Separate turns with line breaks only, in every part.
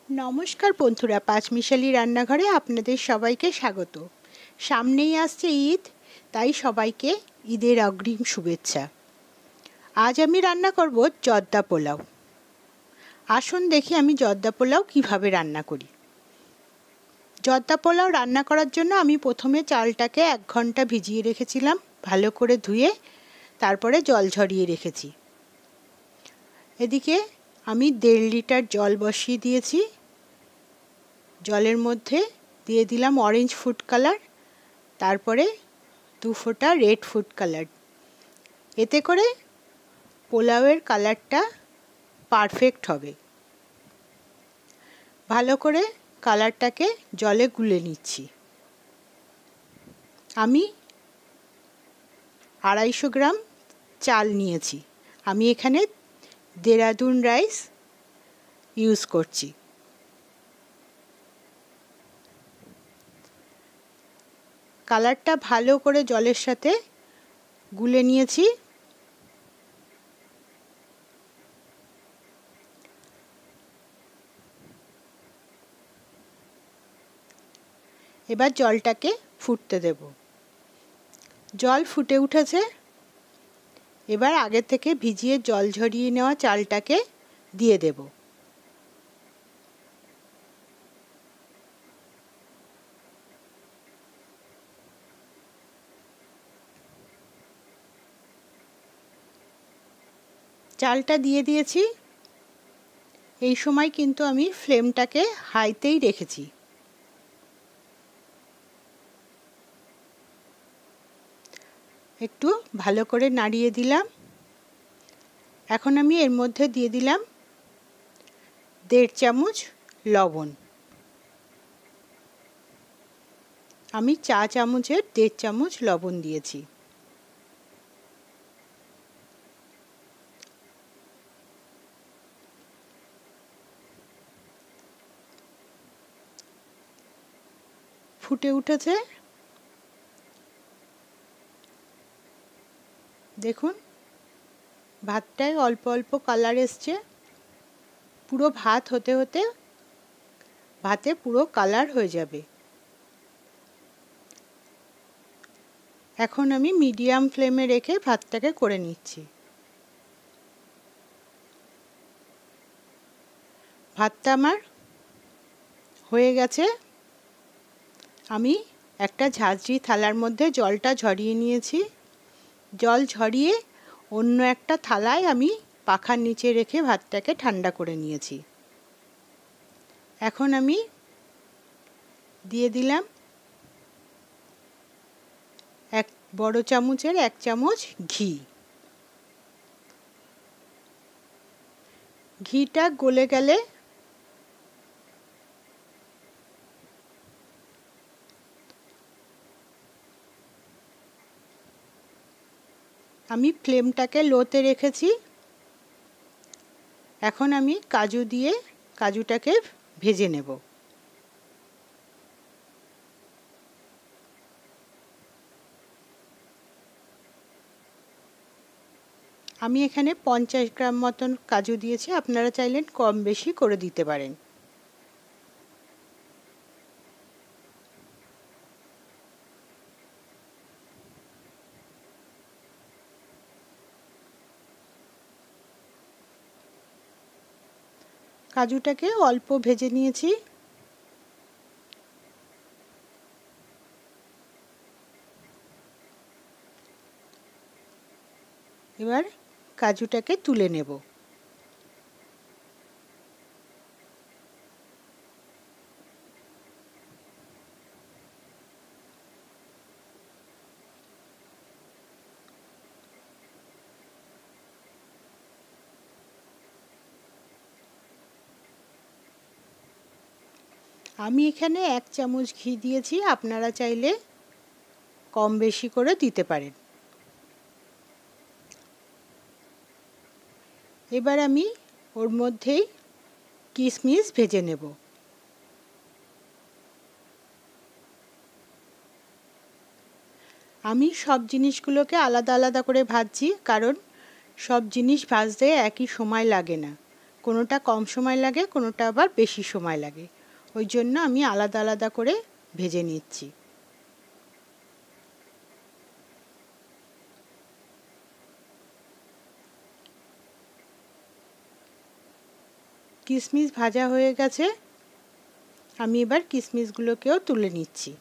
নমস্কার বন্ধুরা, পাঁচমিশালি রান্নাঘরে আপনাদের সবাইকে স্বাগত। সামনেই আসছে ঈদ, তাই সবাইকে ঈদের অগ্রিম শুভেচ্ছা। আজ আমি রান্না করব জর্দা পোলাও। আসুন দেখি আমি জর্দা পোলাও কিভাবে রান্না করি। জর্দা পোলাও রান্না করার জন্য আমি প্রথমে চালটাকে 1 ঘন্টা ভিজিয়ে রেখেছিলাম, ভালো করে ধুয়ে তারপরে জল ঝরিয়ে রেখেছি। এদিকে আমি 1.5 লিটার জল বসিয়ে দিয়েছি। জলের মধ্যে দিয়ে দিলাম অরেঞ্জ ফুড কালার, তারপরে 2 ফোঁটা রেড ফুড কালার। এতে করে পোলাওয়ের কালারটা পারফেক্ট হবে। ভালো করে কালারটাকে জলে গুলে নিচ্ছি। আমি 250 গ্রাম চাল নিয়েছি। আমি এখানে দেরাদুন রাইস ইউজ করছি। কালারটা ভালো করে জলের সাথে গুলে নিয়েছি। এবার জলটাকে ফুটতে দেব। জল ফুটে উঠেছে। এবার আগে থেকে ভিজিয়ে জল ঝরিয়ে নেওয়া চালটাকে দিয়ে দেব। চালটা দিয়ে দিয়েছি। এই সময় কিন্তু আমি ফ্লেমটাকে হাইতেই রেখেছি। একটু ভালো করে নাড়িয়ে দিলাম। এখন আমি এর মধ্যে দিয়ে দিলাম 1.5 চামচ লবণ। আমি চা চামচের 1.5 চামচ লবণ দিয়েছি। ফুটে উঠেছে, দেখুন ভাতটায় অল্প অল্প কালার এসছে। পুরো ভাত হতে হতে ভাতে পুরো কালার হয়ে যাবে। এখন আমি মিডিয়াম ফ্লেমে রেখে ভাতটাকে করে নিচ্ছি। ভাতটা আমার হয়ে গেছে। আমি একটা ঝাঁঝরি থালার মধ্যে জলটা ঝরিয়ে নিয়েছি। জল ঝরিয়ে অন্য একটা থালায় আমি পাখার নিচে রেখে ভাতটাকে ঠান্ডা করে নিয়েছি। এখন আমি দিয়ে দিলাম 1 বড় চামচের 1 চামচ ঘি। ঘিটা গলে গেলে আমি ফ্লেমটাকে লোতে রেখেছি। এখন আমি কাজু দিয়ে কাজুটাকে ভেজে নেব। আমি এখানে 50 গ্রাম মতন কাজু দিয়েছি, আপনারা চাইলে কম বেশি করে দিতে পারেন। কাজুটাকে অল্প ভেজে নিয়েছি। এবার কাজুটাকে তুলে নেব। আমি এখানে 1 চামচ ঘি দিয়েছি, আপনারা চাইলে কম বেশি করে দিতে পারেন। এবার আমি ওর মধ্যেই কিশমিশ ভেজে নেব। আমি সব জিনিসগুলোকে আলাদা আলাদা করে ভাজছি, কারণ সব জিনিস ভাজতে একই সময় লাগে না। কোনোটা কম সময় লাগে, কোনোটা আবার বেশি সময় লাগে। ওই জন্য আমি আলাদা আলাদা করে ভেজে নিচ্ছি। কিশমিশ ভাজা হয়ে গেছে, আমি এবার কিশমিশগুলোকেও তুলে নিচ্ছি।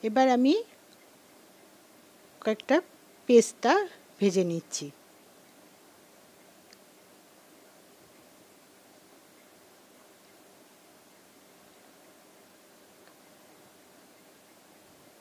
এবার আমি কয়েকটা পেস্তা ভেজে নিচ্ছি।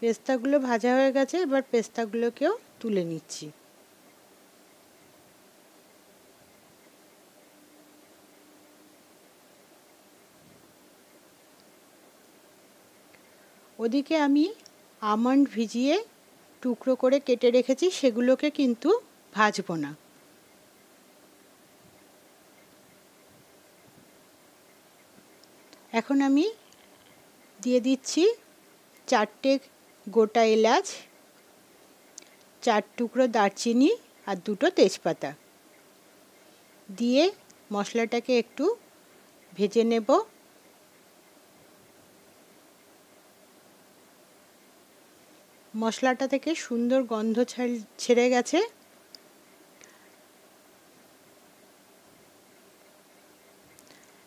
পেস্তাগুলো ভাজা হয়ে গেছে, এবার পেস্তাগুলোকেও তুলে নিচ্ছি। ওদিকে আমি আমন্ড ভিজিয়ে টুকরো করে কেটে রেখেছি, সেগুলোকে কিন্তু ভাজবো না। এখন আমি দিয়ে দিচ্ছি 4টে গোটা এলাচ, 4 টুকরো দারচিনি আর 2টো তেজপাতা দিয়ে মশলাটাকে একটু ভেজে নেব। মশলাটা থেকে সুন্দর গন্ধ ছেড়ে গেছে।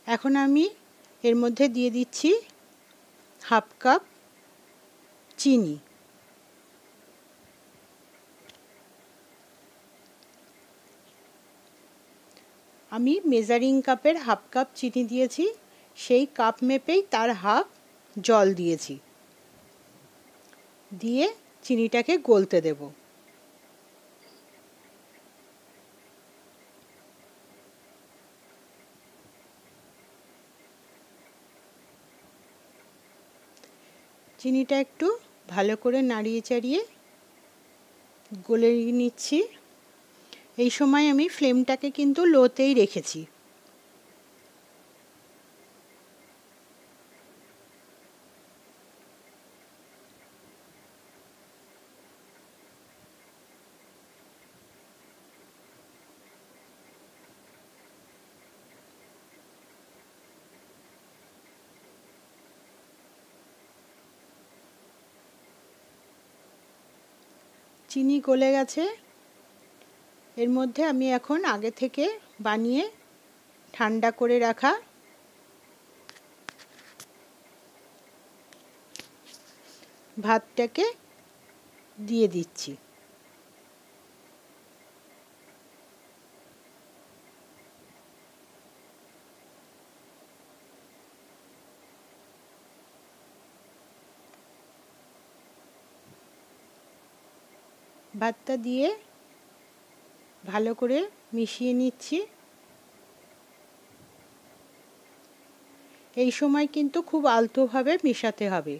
এখন আমি এর মধ্যে দিয়ে দিচ্ছি 1/2 কাপ চিনি। আমি মেজারিং কাপের 1/2 কাপ চিনি দিয়েছি, সেই কাপ মেপেই তার 1/2 জল দিয়েছি, দিয়ে চিনিটাকে গলতে দেব। চিনিটা একটু ভালো করে নাড়িয়ে চাড়িয়ে গলে নিচ্ছি। এই সময় আমি ফ্লেমটাকে কিন্তু লোতেই রেখেছি। চিনি গলে গেছে, এর মধ্যে আমি এখন আগে থেকে বানিয়ে ঠান্ডা করে রাখা ভাতটাকে দিয়ে দিচ্ছি। ভাতটা দিয়ে ভালো করে মিশিয়ে নিচ্ছি। এই সময় কিন্তু খুব আলতোভাবে মেশাতে হবে।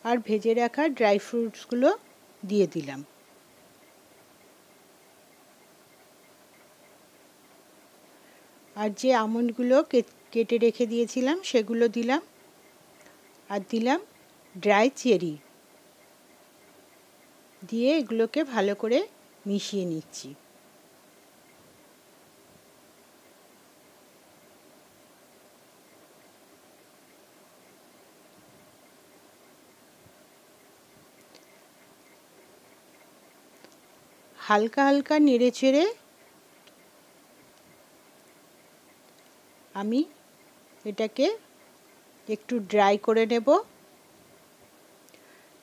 আর ভেজে রাখা ড্রাই ফ্রুটসগুলো দিয়ে দিলাম। আর যে আমন্ডগুলো কেটে রেখে দিয়েছিলাম সেগুলো দিলাম, আর দিলাম ড্রাই চেরি, দিয়ে এগুলোকে ভালো করে মিশিয়ে নিচ্ছি। হালকা হালকা নেড়ে চেড়ে আমি এটাকে একটু ড্রাই করে নেব,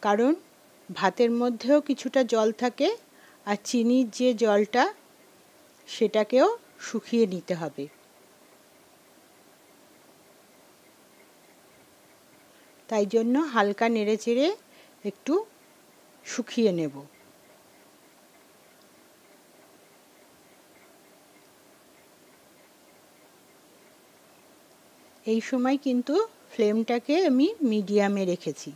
কারণ ভাতের মধ্যেও কিছুটা জল থাকে, আর চিনির যে জলটা সেটাকেও শুকিয়ে নিতে হবে। তাই জন্য হালকা নেড়ে চেড়ে একটু শুকিয়ে নেব। এই সময় কিন্তু ফ্লেমটাকে আমি মিডিয়ামে রেখেছি।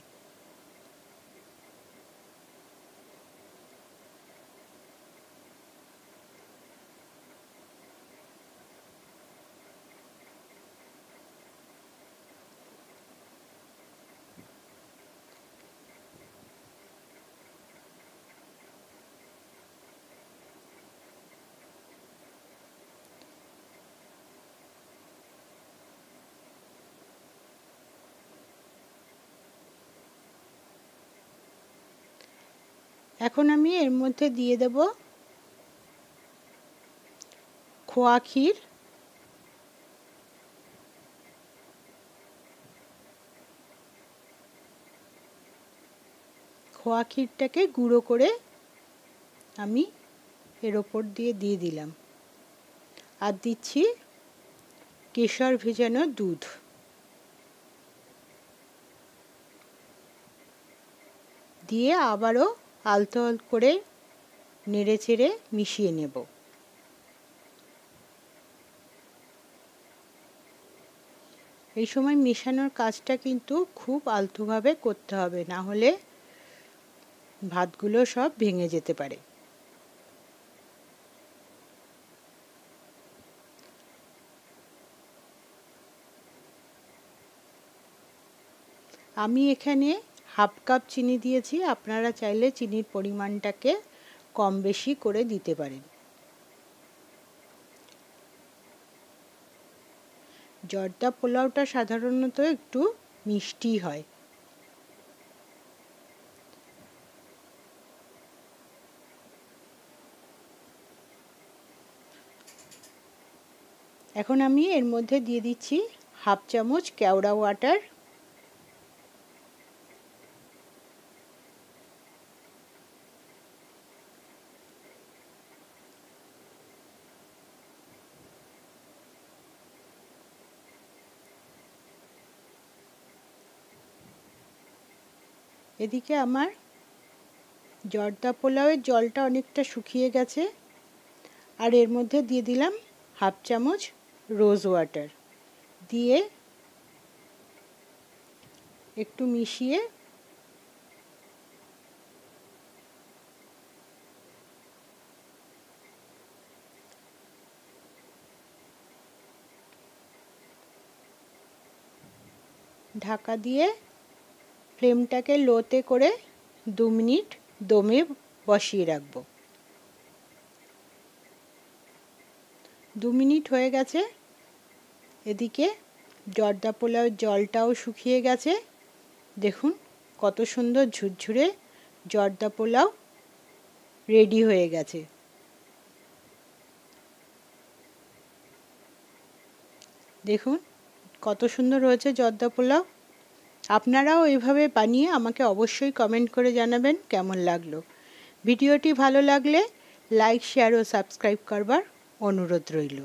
এখন আমি এর মধ্যে দিয়ে দেব খোয়া ক্ষীর। খোয়া ক্ষীরটাকে গুঁড়ো করে আমি এর ওপর দিয়ে দিলাম। আর দিচ্ছি কেশর ভেজানো দুধ। দিয়ে আবারও আলতো করে নেড়ে চেড়ে মিশিয়ে নেব। এই সময় মেশানোর কাজটা কিন্তু খুব আলতোভাবে করতে হবে, না হলে ভাতগুলো সব ভেঙে যেতে পারে। আমি এখানে হাফ কাপ চিনি দিয়েছি, আপনারা চাইলে চিনির পরিমাণটাকে কম বেশি করে দিতে পারেন। জর্দা পোলাওটা সাধারণত একটু মিষ্টি হয়। এখন আমি এর মধ্যে দিয়ে দিচ্ছি হাফ চামচ কেওড়া ওয়াটার। এদিকে আমার জর্দা পোলাওয়ের জলটা অনেকটা শুকিয়ে গেছে, আর এর মধ্যে দিয়ে দিলাম হাফ চামচ রোজ ওয়াটার। দিয়ে একটু মিশিয়ে ঢাকা দিয়ে ফ্লেমটাকে লোতে করে 2 মিনিট দমে বসিয়ে রাখব। 2 মিনিট হয়ে গেছে। এদিকে জর্দা পোলাওয়ের জলটাও শুকিয়ে গেছে। দেখুন কত সুন্দর ঝুরঝুরে জর্দা পোলাও রেডি হয়ে গেছে। দেখুন কত সুন্দর হয়েছে জর্দা পোলাও। আপনারাও এইভাবে বানিয়ে আমাকে অবশ্যই কমেন্ট করে জানাবেন কেমন লাগলো। ভিডিওটি ভালো লাগলে লাইক, শেয়ার ও সাবস্ক্রাইব করবার অনুরোধ রইল।